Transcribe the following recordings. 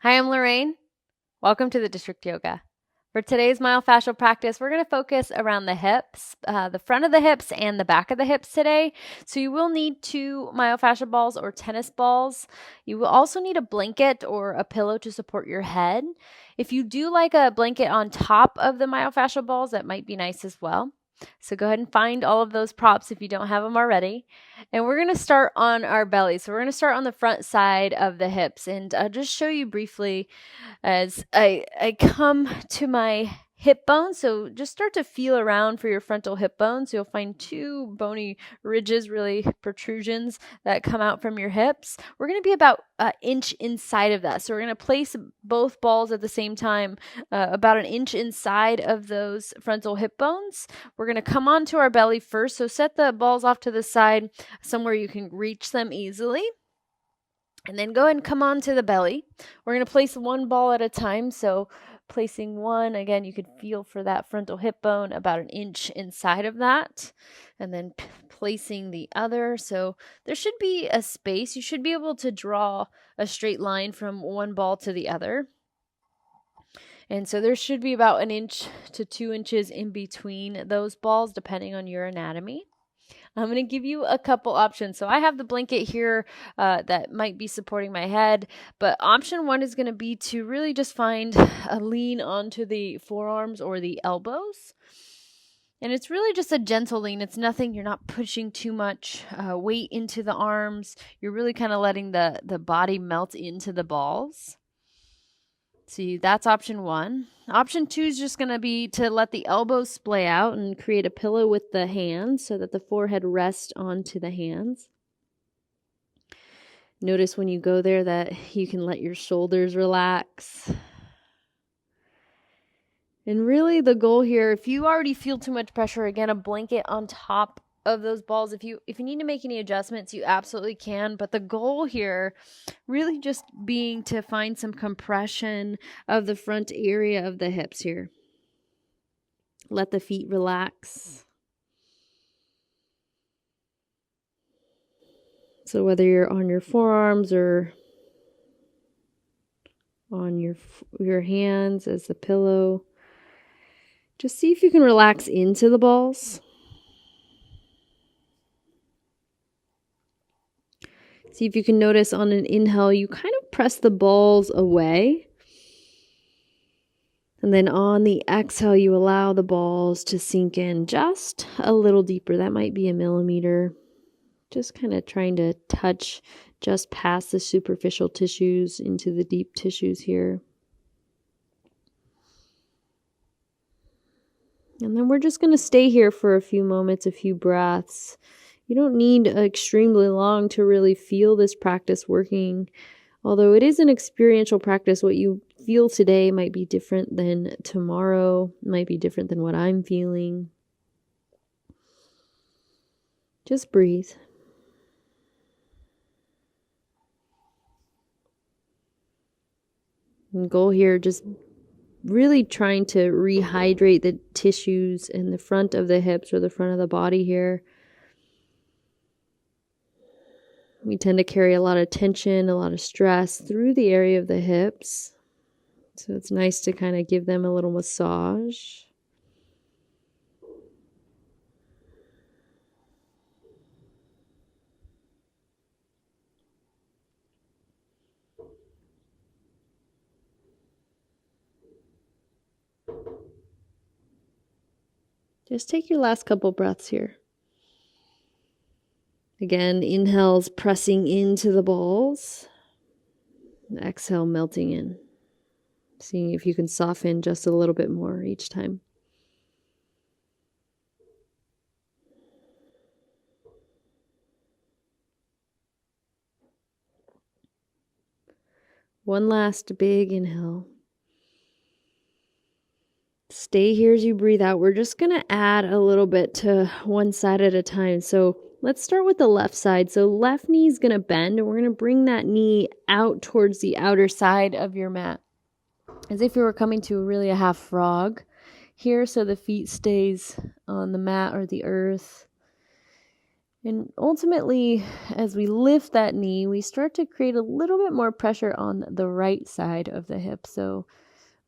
Hi, I'm Lorraine. Welcome to the District Yoga. For today's myofascial practice, we're going to focus around the hips, the front of the hips and the back of the hips today. So you will need 2 myofascial balls or tennis balls. You will also need a blanket or a pillow to support your head. If you do like a blanket on top of the myofascial balls, that might be nice as well. So go ahead and find all of those props if you don't have them already. And we're going to start on our belly. So we're going to start on the front side of the hips. And I'll just show you briefly as I come to my hip bone. So just start to feel around for your frontal hip bones. You'll find 2 bony ridges, really protrusions that come out from your hips. We're going to be about an inch inside of that. So we're going to place both balls at the same time, about an inch inside of those frontal hip bones. We're going to come onto our belly first. So set the balls off to the side somewhere you can reach them easily. And then go ahead and come on to the belly. We're going to place 1 ball at a time. So placing 1, again, you could feel for that frontal hip bone about an inch inside of that. And then placing the other. So there should be a space. You should be able to draw a straight line from 1 ball to the other. And so there should be about 1 inch to 2 inches in between those balls, depending on your anatomy. I'm going to give you a couple options. So I have the blanket here that might be supporting my head, but option 1 is going to be to really just find a lean onto the forearms or the elbows. And it's really just a gentle lean. It's nothing, you're not pushing too much weight into the arms. You're really kind of letting the body melt into the balls. See, that's option 1. Option 2 is just going to be to let the elbows splay out and create a pillow with the hands so that the forehead rests onto the hands. Notice when you go there that you can let your shoulders relax. And really the goal here, if you already feel too much pressure, again, a blanket on top of those balls. If you need to make any adjustments, you absolutely can. But the goal here really just being to find some compression of the front area of the hips here. Let the feet relax. So whether you're on your forearms or on your hands as a pillow, just see if you can relax into the balls. See if you can notice on an inhale, you kind of press the balls away. And then on the exhale, you allow the balls to sink in just a little deeper. That might be 1 millimeter. Just kind of trying to touch just past the superficial tissues into the deep tissues here. And then we're just going to stay here for a few moments, a few breaths. You don't need extremely long to really feel this practice working. Although it is an experiential practice, what you feel today might be different than tomorrow, might be different than what I'm feeling. Just breathe. And goal here, just really trying to rehydrate the tissues in the front of the hips or the front of the body here. We tend to carry a lot of tension, a lot of stress through the area of the hips. So it's nice to kind of give them a little massage. Just take your last couple breaths here. Again, inhales pressing into the balls. Exhale melting in. Seeing if you can soften just a little bit more each time. One last big inhale. Stay here as you breathe out. We're just going to add a little bit to one side at a time. So let's start with the left side. So left knee is going to bend, and we're going to bring that knee out towards the outer side of your mat, as if you were coming to really a half frog here. So the feet stays on the mat or the earth. And ultimately, as we lift that knee, we start to create a little bit more pressure on the right side of the hip. So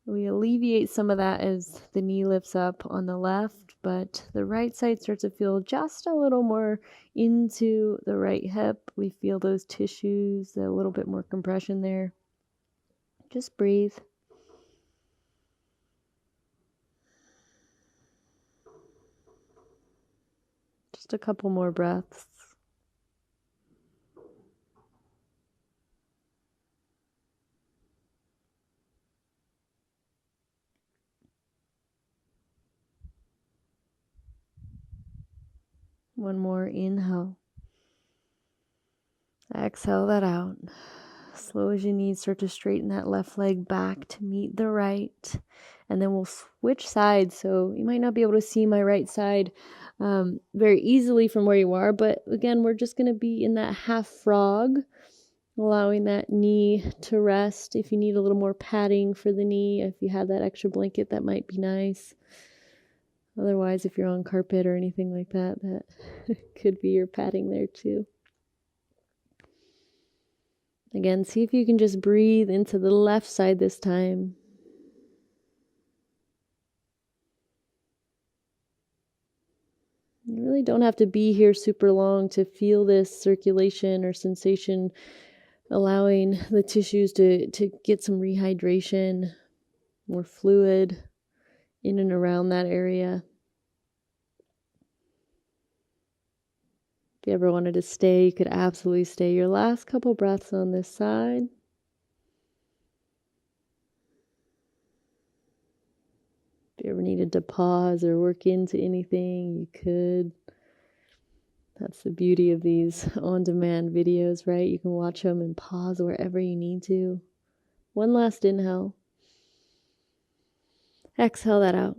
we alleviate some of that as the knee lifts up on the left, but the right side starts to feel just a little more into the right hip. We feel those tissues, a little bit more compression there. Just breathe. Just a couple more breaths. One more inhale. Exhale that out. Slow as you need, start to straighten that left leg back to meet the right. And then we'll switch sides. So you might not be able to see my right side very easily from where you are. But again, we're just going to be in that half frog, allowing that knee to rest. If you need a little more padding for the knee, if you have that extra blanket, that might be nice. Otherwise, if you're on carpet or anything like that, that could be your padding there too. Again, see if you can just breathe into the left side this time. You really don't have to be here super long to feel this circulation or sensation, allowing the tissues to get some rehydration, more fluid in and around that area. If you ever wanted to stay, you could absolutely stay your last couple breaths on this side. If you ever needed to pause or work into anything, you could. That's the beauty of these on-demand videos, right? You can watch them and pause wherever you need to. One last inhale. Exhale that out.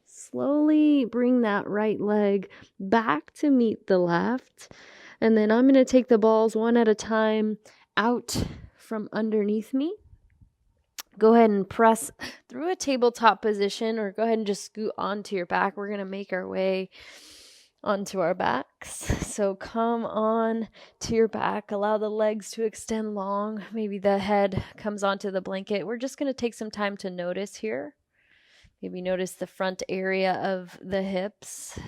Slowly bring that right leg back to meet the left. And then I'm going to take the balls one at a time out from underneath me. Go ahead and press through a tabletop position, or go ahead and just scoot onto your back. We're going to make our way onto our backs. So come on to your back. Allow the legs to extend long. Maybe the head comes onto the blanket. We're just going to take some time to notice here. Maybe notice the front area of the hips.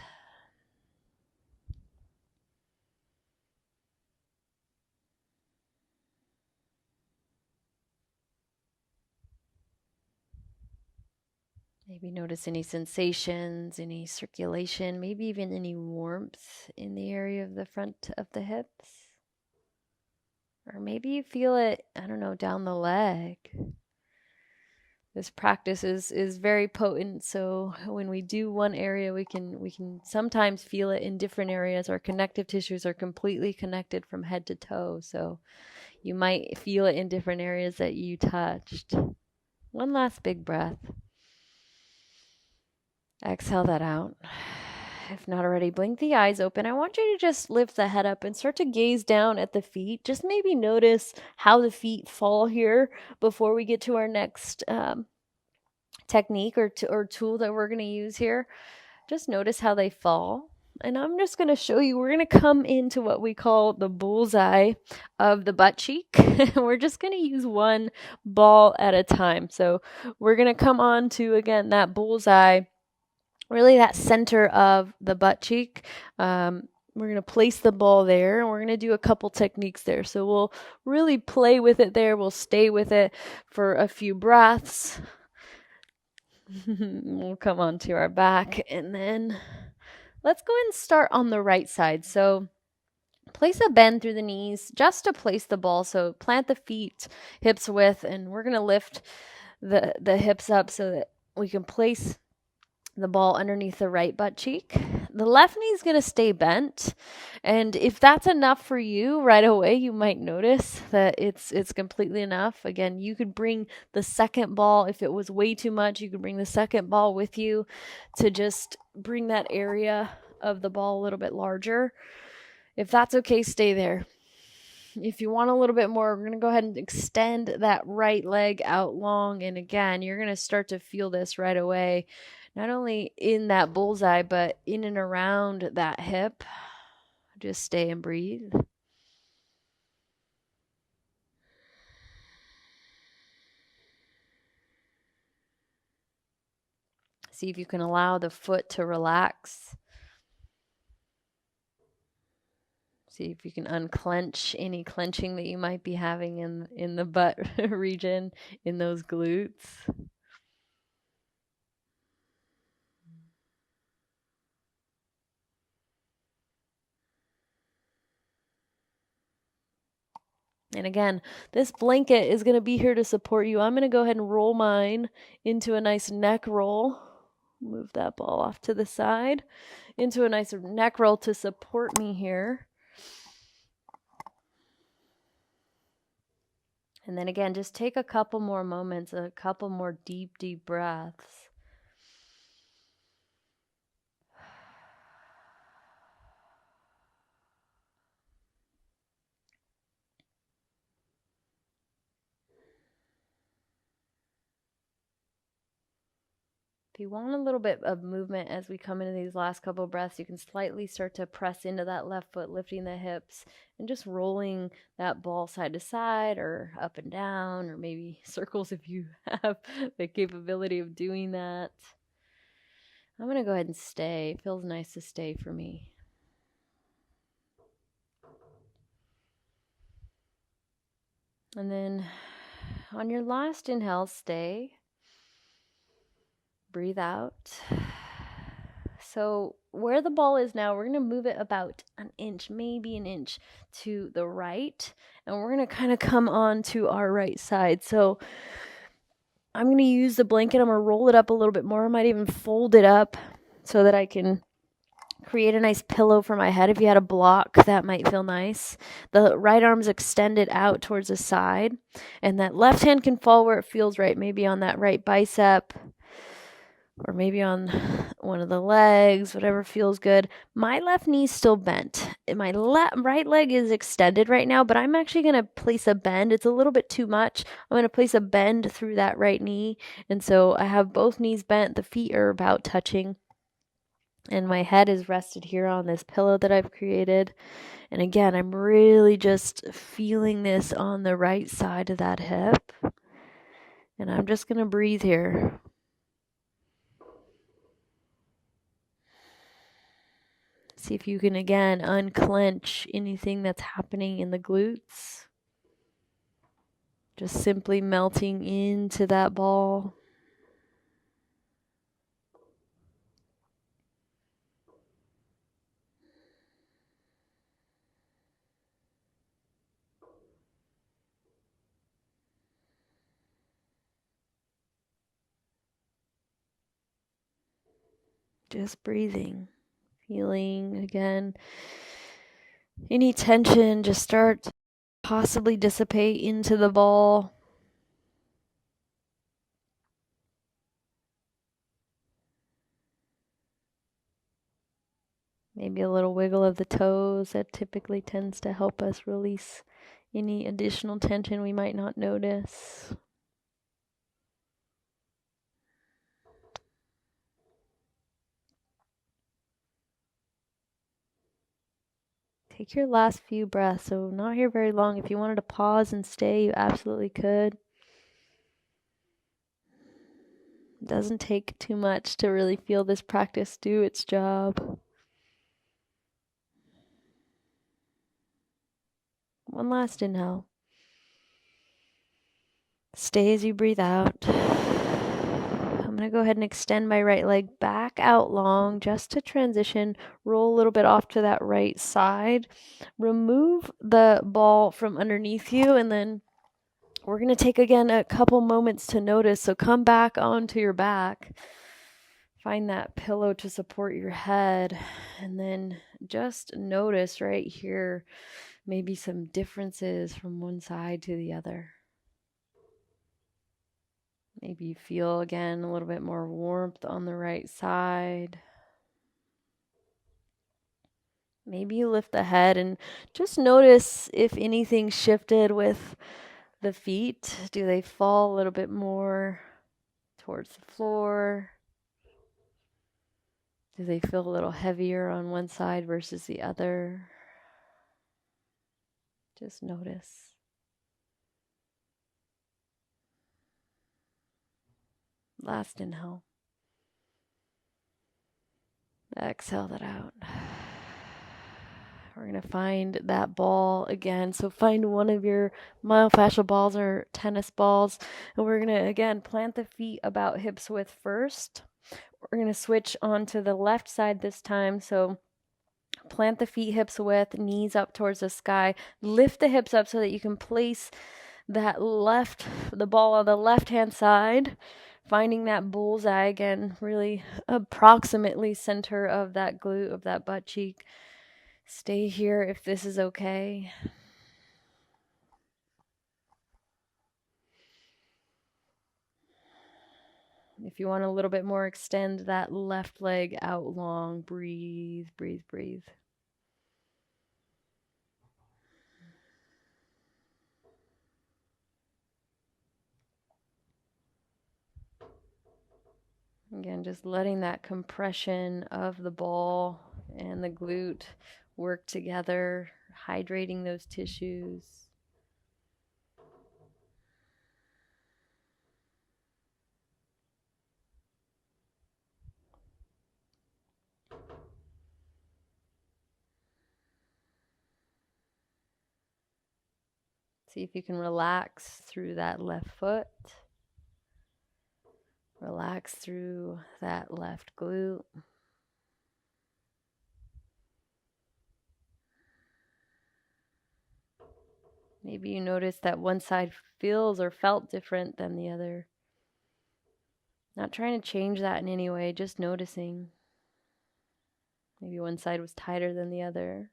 Maybe notice any sensations, any circulation, maybe even any warmth in the area of the front of the hips. Or maybe you feel it, I don't know, down the leg. This practice is very potent, so when we do one area, we can sometimes feel it in different areas. Our connective tissues are completely connected from head to toe, so you might feel it in different areas that you touched. One last big breath. Exhale that out. If not already, blink the eyes open. I want you to just lift the head up and start to gaze down at the feet. Just maybe notice how the feet fall here before we get to our next technique or tool that we're going to use here. Just notice how they fall. And I'm just going to show you, we're going to come into what we call the bullseye of the butt cheek. We're just going to use one ball at a time. So we're going to come on to, again, that bullseye, really that center of the butt cheek. We're going to place the ball there, and we're going to do a couple techniques there. So we'll really play with it there. We'll stay with it for a few breaths. We'll come on to our back, and then let's go ahead and start on the right side. So place a bend through the knees just to place the ball. So plant the feet hips width, and we're going to lift the hips up so that we can place the ball underneath the right butt cheek. The left knee is going to stay bent. And if that's enough for you right away, you might notice that it's completely enough. Again, you could bring the second ball. If it was way too much, you could bring the second ball with you to just bring that area of the ball a little bit larger. If that's okay, stay there. If you want a little bit more, we're going to go ahead and extend that right leg out long. And again, you're going to start to feel this right away. not only in that bullseye, but in and around that hip. Just stay and breathe. See if you can allow the foot to relax. See if you can unclench any clenching that you might be having in the butt region, in those glutes. And again, this blanket is going to be here to support you. I'm going to go ahead and roll mine into a nice neck roll. Move that ball off to the side. Into a nice neck roll to support me here. And then again, just take a couple more moments, a couple more deep, deep breaths. If you want a little bit of movement as we come into these last couple of breaths, you can slightly start to press into that left foot, lifting the hips and just rolling that ball side to side or up and down, or maybe circles if you have the capability of doing that. I'm going to go ahead and stay. It feels nice to stay for me. And then on your last inhale, stay. Breathe out. So where the ball is now, we're going to move it about an inch, maybe an inch to the right. And we're going to kind of come on to our right side. So I'm going to use the blanket. I'm going to roll it up a little bit more. I might even fold it up so that I can create a nice pillow for my head. If you had a block, that might feel nice. The right arm's extended out towards the side. And that left hand can fall where it feels right, maybe on that right bicep, or maybe on one of the legs, whatever feels good. My left knee's still bent. My right leg is extended right now, but I'm actually going to place a bend. It's a little bit too much. I'm going to place a bend through that right knee. And so I have both knees bent. The feet are about touching. And my head is rested here on this pillow that I've created. And again, I'm really just feeling this on the right side of that hip. And I'm just going to breathe here. See if you can, again, unclench anything that's happening in the glutes. Just simply melting into that ball. Just breathing. Feeling, again, any tension just start to possibly dissipate into the ball. Maybe a little wiggle of the toes. That typically tends to help us release any additional tension we might not notice. Take your last few breaths. So not here very long. If you wanted to pause and stay, you absolutely could. It doesn't take too much to really feel this practice do its job. One last inhale. Stay as you breathe out. I'm going to go ahead and extend my right leg back out long just to transition. Roll a little bit off to that right side. Remove the ball from underneath you, and then we're going to take again a couple moments to notice. So come back onto your back. Find that pillow to support your head, and then just notice right here maybe some differences from one side to the other. Maybe you feel, again, a little bit more warmth on the right side. Maybe you lift the head and just notice if anything shifted with the feet. Do they fall a little bit more towards the floor? Do they feel a little heavier on one side versus the other? Just notice. Last inhale. Exhale that out. We're going to find that ball again. So find one of your myofascial balls or tennis balls. And we're going to, again, plant the feet about hips width first. We're going to switch onto the left side this time. So plant the feet hips width, knees up towards the sky. Lift the hips up so that you can place the ball on the left-hand side. Finding that bullseye again, really approximately center of that glute, of that butt cheek. Stay here if this is okay. If you want a little bit more, extend that left leg out long. Breathe, breathe, breathe. Again, just letting that compression of the ball and the glute work together, hydrating those tissues. See if you can relax through that left foot. Relax through that left glute. Maybe you notice that one side feels or felt different than the other. Not trying to change that in any way, just noticing. Maybe one side was tighter than the other.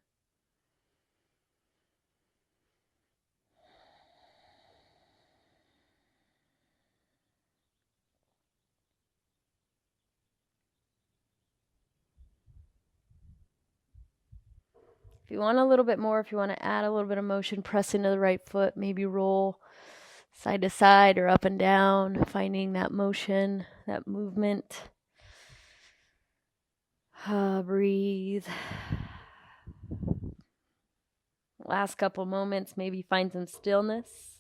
If you want a little bit more, if you want to add a little bit of motion, press into the right foot, maybe roll side to side or up and down, finding that motion, that movement. Breathe. Last couple moments, maybe find some stillness.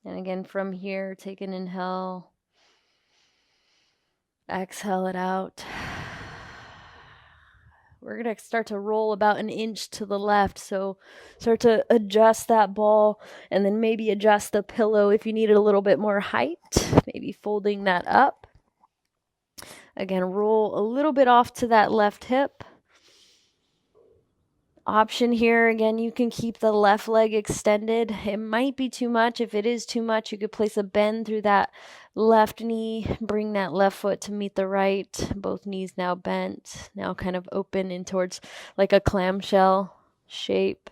And again, from here, take an inhale. Exhale it out. We're going to start to roll about an inch to the left. So start to adjust that ball and then maybe adjust the pillow if you need a little bit more height. Maybe folding that up. Again, roll a little bit off to that left hip. Option here, again, you can keep the left leg extended. It might be too much. If it is too much, you could place a bend through that left knee, bring that left foot to meet the right. Both knees now bent, now kind of open in towards like a clamshell shape.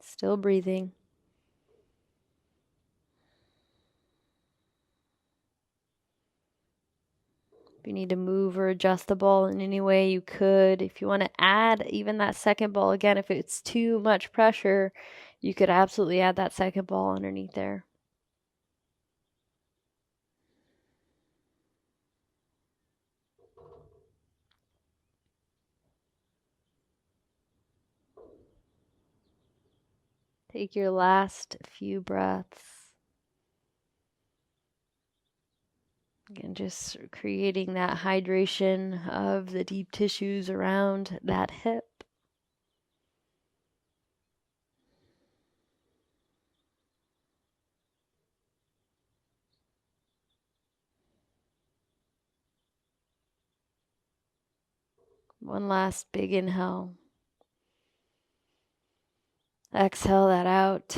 Still breathing. If you need to move or adjust the ball in any way, you could. If you want to add even that second ball, again, if it's too much pressure, you could absolutely add that second ball underneath there. Take your last few breaths. Again, just creating that hydration of the deep tissues around that hip. One last big inhale. Exhale that out.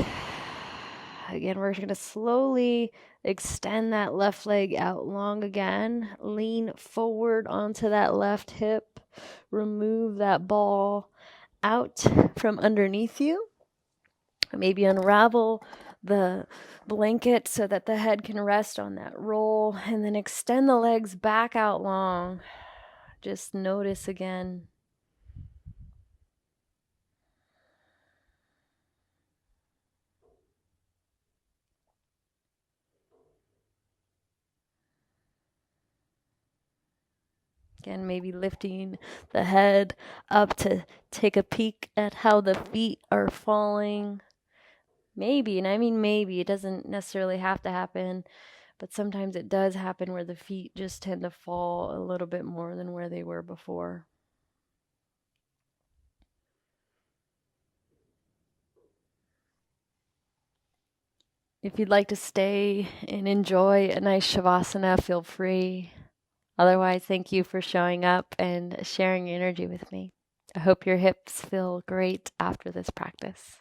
Again, we're going to slowly extend that left leg out long again. Lean forward onto that left hip. Remove that ball out from underneath you. Maybe unravel the blanket so that the head can rest on that roll, and then extend the legs back out long. Just notice again. Again, maybe lifting the head up to take a peek at how the feet are falling. Maybe, and I mean maybe, it doesn't necessarily have to happen, but sometimes it does happen where the feet just tend to fall a little bit more than where they were before. If you'd like to stay and enjoy a nice Shavasana, feel free. Otherwise, thank you for showing up and sharing your energy with me. I hope your hips feel great after this practice.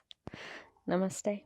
Namaste.